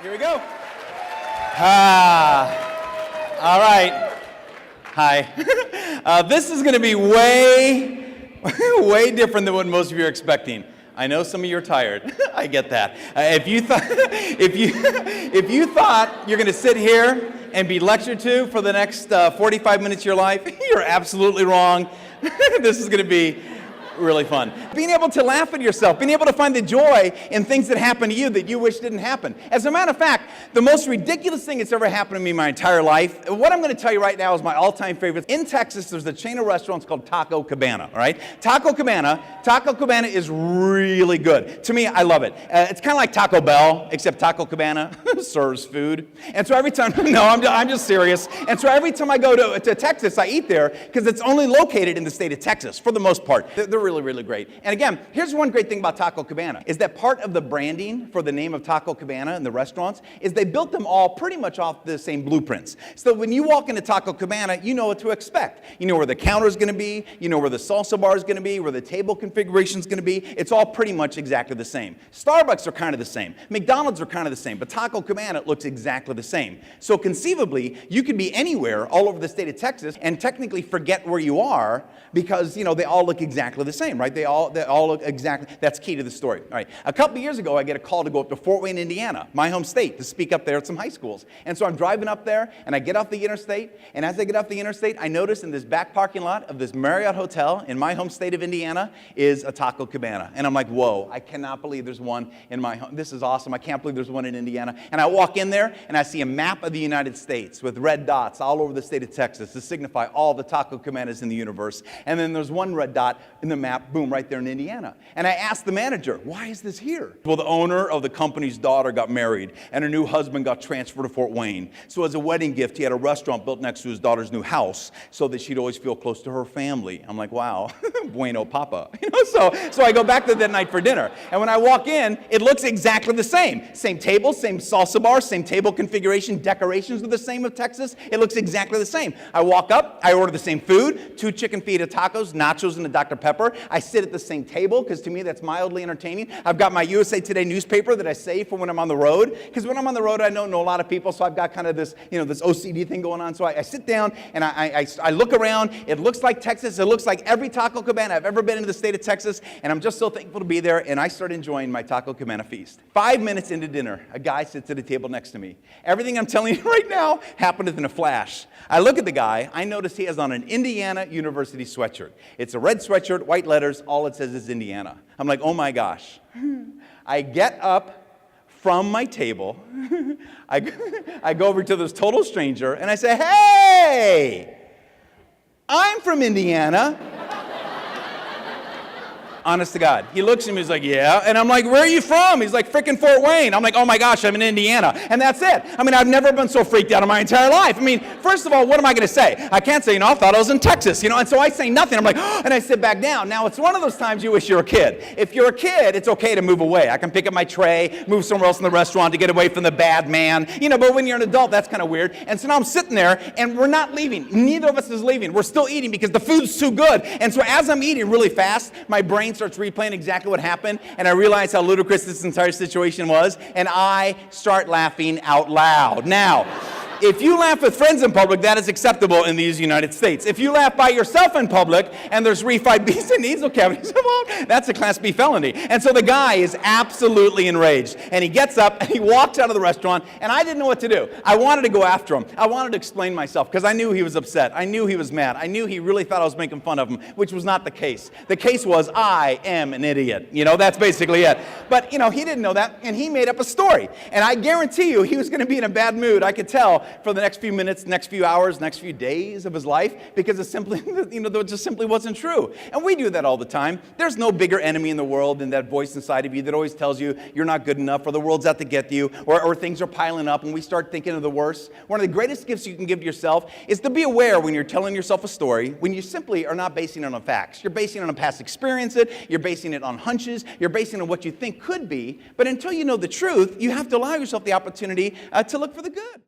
Here we go. All right. Hi. This is going to be way different than what most of you are expecting. I know some of you are tired. I get that. If you thought you're going to sit here and be lectured to for the next 45 minutes of your life, you're absolutely wrong. This is going to be really fun. Being able to laugh at yourself, being able to find the joy in things that happen to you that you wish didn't happen. As a matter of fact, the most ridiculous thing that's ever happened to me my entire life, what I'm going to tell you right now is my all-time favorite. In Texas, there's a chain of restaurants called Taco Cabana, all right? Taco Cabana is really good. To me, I love it. It's kind of like Taco Bell, except Taco Cabana serves food. And so every time, no, I'm just serious. And so every time I go to Texas, I eat there because it's only located in the state of Texas for the most part. They're really great. And again, here's one great thing about Taco Cabana, is that part of the branding for the name of Taco Cabana and the restaurants is they built them all pretty much off the same blueprints. So when you walk into Taco Cabana, you know what to expect. You know where the counter is going to be, you know where the salsa bar is going to be, where the table configuration is going to be. It's all pretty much exactly the same. Starbucks are kind of the same. McDonald's are kind of the same, but Taco Cabana looks exactly the same. So conceivably, you could be anywhere all over the state of Texas and technically forget where you are because, you know, they all look exactly the same, right? They all look exactly, that's key to the story. All right, a couple years ago, I get a call to go up to Fort Wayne, Indiana, my home state, to speak up there at some high schools. And so I'm driving up there, and I get off the interstate, and as I get off the interstate, I notice in this back parking lot of this Marriott hotel in my home state of Indiana is a Taco Cabana. And I'm like, whoa, I cannot believe there's one in my home. This is awesome. I can't believe there's one in Indiana. And I walk in there, and I see a map of the United States with red dots all over the state of Texas to signify all the Taco Cabanas in the universe. And then there's one red dot in the map, boom, right there in Indiana. And I asked the manager, why is this here? Well, the owner of the company's daughter got married, and her new husband got transferred to Fort Wayne. So as a wedding gift, he had a restaurant built next to his daughter's new house so that she'd always feel close to her family. I'm like, wow, bueno papa. You know, so I go back there that night for dinner. And when I walk in, it looks exactly the same. Same table, same salsa bar, same table configuration, decorations are the same of Texas. It looks exactly the same. I walk up, I order the same food, 2 chicken fajita tacos, nachos, and a Dr. Pepper. I sit at the same table because to me that's mildly entertaining. I've got my USA Today newspaper that I save for when I'm on the road, because when I'm on the road I don't know a lot of people, so I've got kind of this, you know, this OCD thing going on. So I sit down and I look around. It looks like Texas. It looks like every Taco Cabana I've ever been in the state of Texas, and I'm just so thankful to be there. And I start enjoying my Taco Cabana feast. 5 minutes into dinner, a guy sits at a table next to me. Everything I'm telling you right now happened within a flash. I look at the guy. I notice he has on an Indiana University sweatshirt. It's a red sweatshirt, white letters. All it says is Indiana. I'm like, oh my gosh. I get up from my table. I go over to this total stranger and I say, hey, I'm from Indiana. Honest to God. He looks at me, he's like, yeah. And I'm like, where are you from? He's like, frickin' Fort Wayne. I'm like, oh my gosh, I'm in Indiana. And that's it. I mean, I've never been so freaked out in my entire life. I mean, first of all, what am I going to say? I can't say, you know, I thought I was in Texas, you know. And so I say nothing. I'm like, oh, and I sit back down. Now, it's one of those times you wish you were a kid. If you're a kid, it's okay to move away. I can pick up my tray, move somewhere else in the restaurant to get away from the bad man. You know, but when you're an adult, that's kind of weird. And so now I'm sitting there, and we're not leaving. Neither of us is leaving. We're still eating because the food's too good. And so as I'm eating really fast, my brain starts replaying exactly what happened, and I realize how ludicrous this entire situation was, and I start laughing out loud. Now, if you laugh with friends in public, that is acceptable in these United States. If you laugh by yourself in public and there's refried beans and nasal cavities involved, that's a Class B felony. And so the guy is absolutely enraged. And he gets up and he walks out of the restaurant, and I didn't know what to do. I wanted to go after him. I wanted to explain myself because I knew he was upset. I knew he was mad. I knew he really thought I was making fun of him, which was not the case. The case was, I am an idiot. You know, that's basically it. But, you know, he didn't know that, and he made up a story. And I guarantee you he was going to be in a bad mood. I could tell for the next few minutes, next few hours, next few days of his life, because it simply, you know, it just simply wasn't true. And we do that all the time. There's no bigger enemy in the world than that voice inside of you that always tells you you're not good enough, or the world's out to get you, or things are piling up, and we start thinking of the worst. One of the greatest gifts you can give to yourself is to be aware when you're telling yourself a story, when you simply are not basing it on facts. You're basing it on past experience, you're basing it on hunches, you're basing it on what you think could be, but until you know the truth, you have to allow yourself the opportunity to look for the good.